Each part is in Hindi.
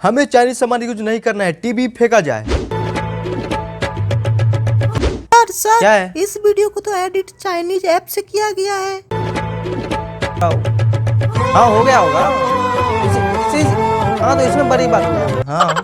हमें चाइनीज सामान यूज नहीं करना है, टीवी फेंका जाए। सर क्या है? इस वीडियो को तो एडिट चाइनीज ऐप से किया गया है। हाँ हो गया होगा। हाँ तो इसमें बड़ी बात है। हाँ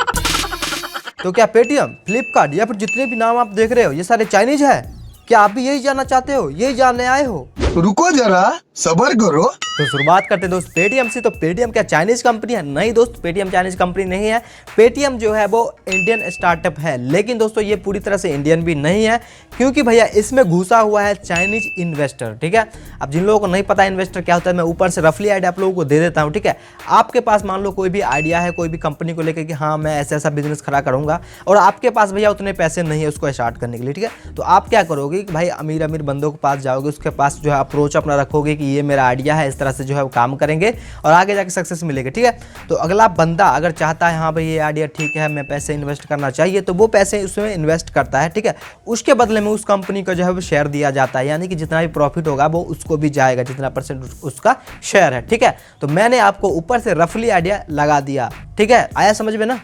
तो क्या पेटीएम, फ्लिपकार्ट या फिर जितने भी नाम आप देख रहे हो ये सारे चाइनीज है? क्या आप भी यही जानना चाहते हो, यही जानने आए हो? रुको जरा सबर करो। तो शुरुआत करते हैं दोस्त पेटीएम से। तो पेटीएम क्या चाइनीज कंपनी है? नहीं दोस्त, पेटीएम चाइनीज कंपनी नहीं है। पेटीएम जो है वो इंडियन स्टार्टअप है, लेकिन दोस्तों ये पूरी तरह से इंडियन भी नहीं है, क्योंकि भैया इसमें घुसा हुआ है चाइनीज इन्वेस्टर। ठीक है, अब जिन लोगों को नहीं पता इन्वेस्टर क्या होता है, मैं ऊपर से रफली आइडिया आप लोगों को दे देता हूँ। ठीक है, आपके पास मान लो कोई भी आइडिया है कोई भी कंपनी को लेकर कि हाँ मैं ऐसा ऐसा बिजनेस खड़ा करूंगा, और आपके पास भैया उतने पैसे नहीं है उसको स्टार्ट करने के लिए। ठीक है, तो आप क्या करोगे कि भाई अमीर अमीर बंदों के पास जाओगे, उसके पास जो है अप्रोच अपना रखोगे कि ये मेरा आइडिया है, इस तरह से जो है वो काम करेंगे और आगे जाके सक्सेस मिलेगी। ठीक है, तो अगला बंदा अगर चाहता है हाँ भाई ये आइडिया ठीक है, मैं पैसे इन्वेस्ट करना चाहिए, तो वो पैसे उसमें इन्वेस्ट करता है। ठीक है, उसके बदले में उस कंपनी का जो है वो शेयर दिया जाता है, यानी कि जितना भी प्रॉफिट होगा वो उसको भी जाएगा, जितना परसेंट उसका शेयर है। ठीक है, तो मैंने आपको ऊपर से रफली आइडिया लगा दिया। ठीक है, आया समझ में ना?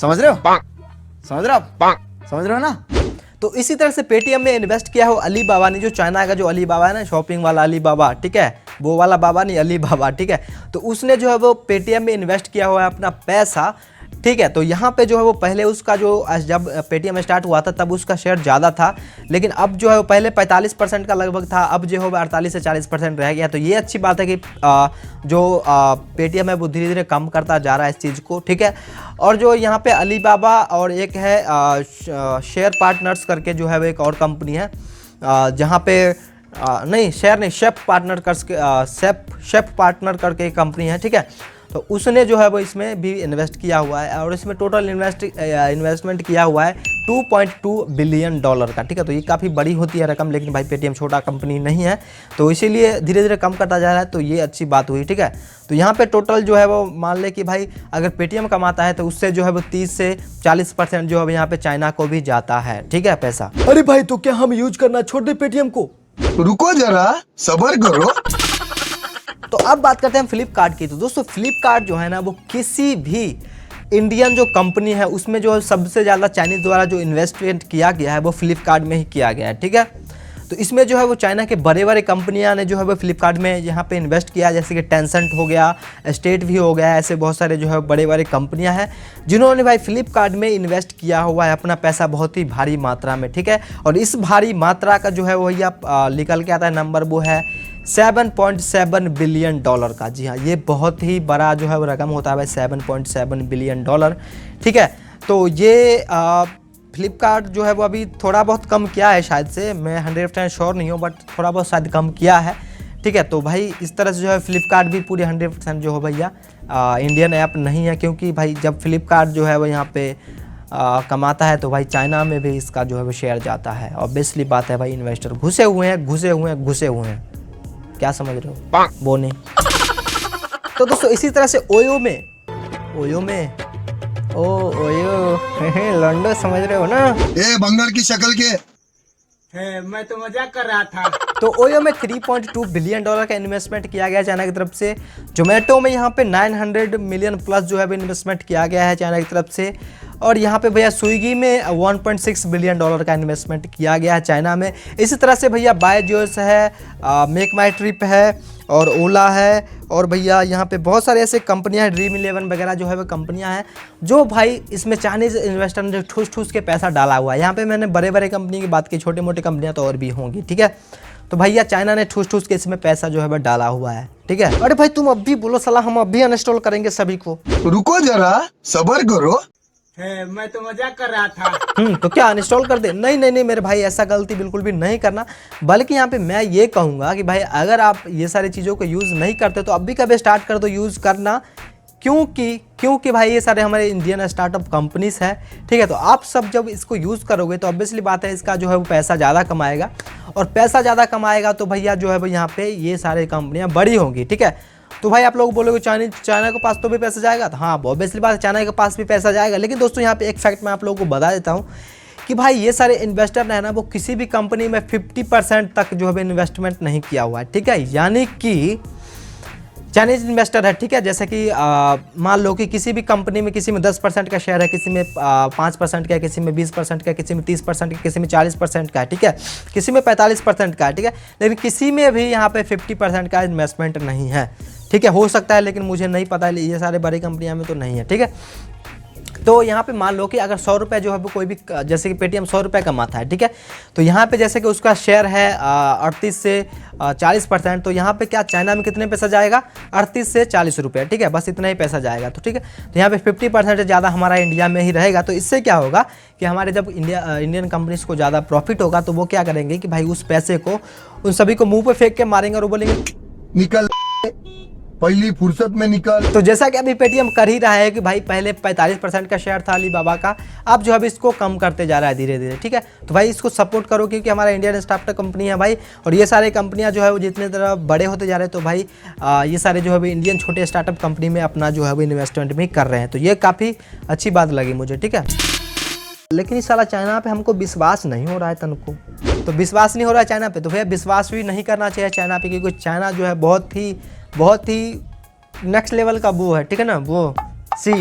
समझ रहे हो? समझ रहे हो? समझ रहे हो ना? तो इसी तरह से पेटीएम में इन्वेस्ट किया हो अली बाबा ने, जो चाइना का जो अली बाबा है ना, शॉपिंग वाला अली बाबा। ठीक है, वो वाला बाबा नहीं, अली बाबा। ठीक है, तो उसने जो है वो पेटीएम में इन्वेस्ट किया हुआ है अपना पैसा। ठीक है, तो यहाँ पे जो है वो पहले उसका जो जब पेटीएम स्टार्ट हुआ था तब उसका शेयर ज़्यादा था, लेकिन अब जो है वो पहले 45% का लगभग था, अब जो है वो 48 से 40% रह गया। तो ये अच्छी बात है कि जो पेटीएम है वो धीरे धीरे कम करता जा रहा है इस चीज़ को। ठीक है, और जो यहाँ पे अली बाबा और एक है शेयर पार्टनर्स करके जो है वो एक और कंपनी है, जहाँ पे नहीं शेयर नहीं, शेफ पार्टनर कर शेफ पार्टनर करके एक कंपनी है। ठीक है, तो उसने जो है वो इसमें भी इन्वेस्ट किया हुआ है, और इसमें टोटल इन्वेस्टमेंट किया हुआ है $2.2 बिलियन का। ठीक है, तो ये काफ़ी बड़ी होती है रकम, लेकिन भाई पेटीएम छोटा कंपनी नहीं है, तो इसीलिए धीरे धीरे कम करता जा रहा है, तो ये अच्छी बात हुई। ठीक है, तो यहाँ पे टोटल जो है वो मान ले कि भाई अगर पेटीएम कमाता है तो उससे जो है वो 30 से 40% जो है यहाँ पे चाइना को भी जाता है। ठीक है, पैसा। अरे भाई तो क्या हम यूज करना छोड़ दे पेटीएम को? रुको जरा सबर करो। तो अब बात करते हैं फ्लिपकार्ट की। तो दोस्तों फ्लिपकार्ट जो है ना वो किसी भी इंडियन जो कंपनी है उसमें जो सबसे ज़्यादा चाइनीज़ द्वारा जो इन्वेस्टमेंट किया गया है वो फ्लिपकार्ट में ही किया गया है। ठीक है, तो इसमें जो है वो चाइना के बड़े बड़े कंपनियां ने जो है वो फ्लिपकार्ट में यहाँ पे इन्वेस्ट किया, जैसे कि टेंसेंट हो गया, स्टेट भी हो गया, ऐसे बहुत सारे जो है बड़े बड़े कंपनियां हैं जिन्होंने भाई फ्लिपकार्ट में इन्वेस्ट किया हुआ है अपना पैसा बहुत ही भारी मात्रा में। ठीक है, और इस भारी मात्रा का जो है वही आप निकल के आता है नंबर, वो है $7.7 बिलियन का। जी हाँ, ये बहुत ही बड़ा जो है वो रकम होता है भाई, $7.7 बिलियन। ठीक है, तो ये फ्लिपकार्ट जो है वो अभी थोड़ा बहुत कम किया है शायद से, मैं 100% श्योर नहीं हूँ, बट थोड़ा बहुत शायद कम किया है। ठीक है, तो भाई इस तरह से जो है फ्लिपकार्ट भी पूरी 100% जो है भैया इंडियन ऐप नहीं है, क्योंकि भाई जब फ्लिपकार्ट जो है वो यहाँ पे कमाता है तो भाई चाइना में भी इसका जो है वो शेयर जाता है। ऑब्वियसली बात है भाई, इन्वेस्टर घुसे हुए हैं। क्या समझ रहे हो? वो नहीं। तो दोस्तों इसी तरह से ओयो में लंडो समझ रहे हो ना? ए बंगाल की शक्ल के। मैं तो मजाक कर रहा था। तो ओयो में $3.2 बिलियन का इन्वेस्टमेंट किया गया चाइना की तरफ से। जोमेटो में यहाँ पे 900 मिलियन प्लस जो है इन्वेस्टमेंट किया गया है चाइना की तरफ से। और यहाँ पे भैया स्विगी में $1.6 बिलियन का इन्वेस्टमेंट किया गया है चाइना में। इसी तरह से भैया बायजूस है, मेक माई ट्रिप है, और ओला है, और भैया यहाँ पे बहुत सारे ऐसे कंपनियां हैं, Dream11 वगैरह जो है वो कंपनियां हैं जो भाई इसमें चाइनीज़ इन्वेस्टर ने ठूस के पैसा डाला हुआ है। यहाँ पे मैंने बड़े बड़े कंपनी की बात की, छोटी मोटी कंपनियां तो और भी होंगी। ठीक है, तो भैया चाइना ने ठूस के इसमें पैसा जो है वो डाला हुआ है। ठीक है, अरे भाई तुम अब भी बोलो साला, हम अभी अनइंस्टॉल करेंगे सभी को। रुको जरा सबर करो। मैं तो मजाक कर रहा था। तो क्या अनइंस्टॉल कर दे? नहीं मेरे भाई, ऐसा गलती बिल्कुल भी नहीं करना। बल्कि यहाँ पे मैं ये कहूँगा कि भाई अगर आप ये सारी चीज़ों को यूज़ नहीं करते तो अभी कभी स्टार्ट कर दो यूज़ करना, क्योंकि भाई ये सारे हमारे इंडियन स्टार्टअप कंपनीज है। ठीक है, तो आप सब जब इसको यूज़ करोगे तो ऑब्वियसली बात है इसका जो है वो पैसा ज़्यादा कमाएगा, और पैसा ज़्यादा कमाएगा तो भैया जो है वो यहाँ पे ये सारे कंपनियाँ बड़ी होंगी। ठीक है, तो भाई आप लोग बोलोगे चाइना के पास तो भी पैसा जाएगा, तो हाँ ऑब्वियसली बात है चाइना के पास भी पैसा जाएगा। लेकिन दोस्तों यहाँ पे एक फैक्ट मैं आप लोगों को बता देता हूँ कि भाई ये सारे इन्वेस्टर है ना वो किसी भी कंपनी में 50% तक जो है इन्वेस्टमेंट नहीं किया हुआ है। ठीक है, यानी कि चाइनीज इन्वेस्टर है, ठीक है। जैसे कि मान लो कि किसी भी कंपनी में किसी में 10% का शेयर है, किसी में 5% का है, किसी में 20% का है, किसी में 30% का, किसी में 40% का है, ठीक है, किसी में 45% का है, ठीक है, लेकिन किसी में भी यहाँ पे 50% का इन्वेस्टमेंट नहीं है, ठीक है। हो सकता है लेकिन मुझे नहीं पता, ये सारे बड़ी कंपनियां में तो नहीं है, ठीक है। तो यहाँ पे मान लो कि अगर 100 रुपये जो है वो कोई भी, जैसे कि पेटीएम 100 रुपये कमाता है, ठीक है, तो यहाँ पे जैसे कि उसका शेयर है 38 से 40%, तो यहाँ पे क्या चाइना में कितने पैसा जाएगा, 38 से 40 रुपये, ठीक है, बस इतना ही पैसा जाएगा। तो ठीक है, तो यहाँ पे 50% से ज़्यादा हमारा इंडिया में ही रहेगा। तो इससे क्या होगा कि हमारे जब इंडियन कंपनीज़ को ज़्यादा प्रॉफिट होगा तो वो क्या करेंगे कि भाई उस पैसे को उन सभी को मुँह पर फेंक के मारेंगे और वो बोलेंगे निकल पहली फुर्सत में निकल। तो जैसा कि अभी पेटीएम कर ही रहा है कि भाई पहले 45% का शेयर था अलीबाबा का, अब जो है इसको कम करते जा रहा है धीरे धीरे, ठीक है। तो भाई इसको सपोर्ट करो क्योंकि हमारा इंडियन स्टार्टअप कंपनी है भाई, और ये सारे कंपनियां जो है वो जितने तरह बड़े होते जा रहे हैं तो भाई ये सारे जो है इंडियन छोटे स्टार्टअप कंपनी में अपना जो है वो इन्वेस्टमेंट भी कर रहे हैं। तो ये काफ़ी अच्छी बात लगी मुझे, ठीक है। लेकिन इस साला चाइना पे हमको विश्वास नहीं हो रहा है तनको, तो विश्वास नहीं हो रहा है चाइना पे, तो भैया विश्वास भी नहीं करना चाहिए चाइना पे, क्योंकि चाइना जो है बहुत ही नेक्स्ट लेवल का वो है, ठीक है ना, वो सी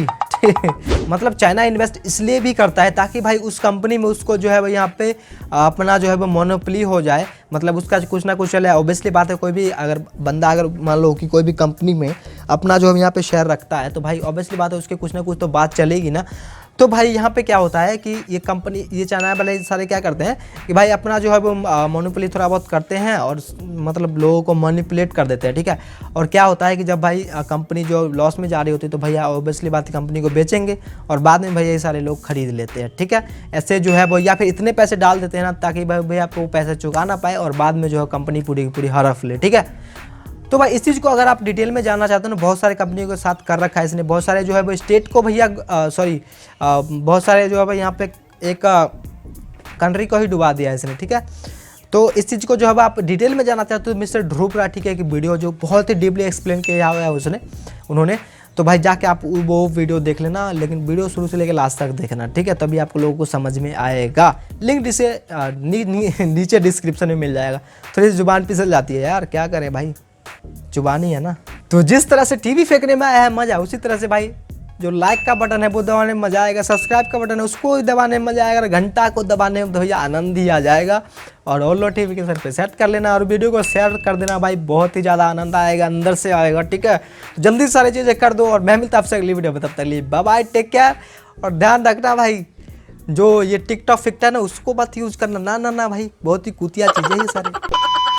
मतलब चाइना इन्वेस्ट इसलिए भी करता है ताकि भाई उस कंपनी में उसको जो है वो यहाँ पे अपना जो है वो मोनोपोली हो जाए, मतलब उसका कुछ ना कुछ चले। ऑब्वियसली बात है, कोई भी बंदा अगर मान लो कि कोई भी कंपनी में अपना जो है यहाँ पे शेयर रखता है तो भाई ऑब्वियसली बात है उसके कुछ ना कुछ तो बात चलेगी ना। तो भाई यहाँ पे क्या होता है कि ये कंपनी, ये चाइना वाले सारे क्या करते हैं कि भाई अपना जो है वो मोनोपोली थोड़ा बहुत करते हैं और मतलब लोगों को मैनिपुलेट कर देते हैं, ठीक है। और क्या होता है कि जब भाई कंपनी जो लॉस में जा रही होती है तो भैया ऑब्वियसली बात कंपनी को बेचेंगे और बाद में भैया ये सारे लोग खरीद लेते हैं, ठीक है। ऐसे जो है वो या फिर इतने पैसे डाल देते हैं ना ताकि भाई भैया आपको पैसे चुका ना पाए और बाद में जो है कंपनी पूरी की पूरी हड़प ले, ठीक है। तो भाई इस चीज़ को अगर आप डिटेल में जानना चाहते हो ना, बहुत सारे कंपनियों के साथ कर रखा है इसने, बहुत सारे जो है वो स्टेट को भैया बहुत सारे जो है भाई यहाँ पे एक कंट्री को ही डुबा दिया है इसने, ठीक है। तो इस चीज़ को जो है आप डिटेल में जानना चाहते हो तो मिस्टर ध्रुव राठी की वीडियो जो बहुत ही डीपली एक्सप्लेन किया हुआ है उन्होंने, तो भाई जाके आप वो वीडियो देख लेना, लेकिन वीडियो शुरू से लेकर लास्ट तक देखना, ठीक है, तभी आपको लोगों को समझ में आएगा। लिंक नीचे डिस्क्रिप्शन में मिल जाएगा। थोड़ी जुबान पिसल जाती है यार, क्या करें भाई, जुबानी है ना। तो जिस तरह से टीवी फेंकने में आया है मजा, उसी तरह से भाई जो लाइक का बटन है वो दबाने में मजा आएगा, सब्सक्राइब का बटन है उसको दबाने में मजा आएगा, घंटा को दबाने में तो भैया आनंद ही आ जाएगा। और ऑल नोटिफिकेशन पे सेट कर लेना और वीडियो को शेयर कर देना भाई, बहुत ही ज़्यादा आनंद आएगा, अंदर से आएगा, ठीक है। तो जल्दी सारी चीज़ें कर दो और मैं मिलता आपसे अगली वीडियो में, तब तक लिए बाय बाय, टेक केयर। और ध्यान रखना भाई जो ये टिकटॉक फिकटा ना उसको मत यूज़ करना, ना भाई, बहुत ही कुतिया चीज़ें ये सारी।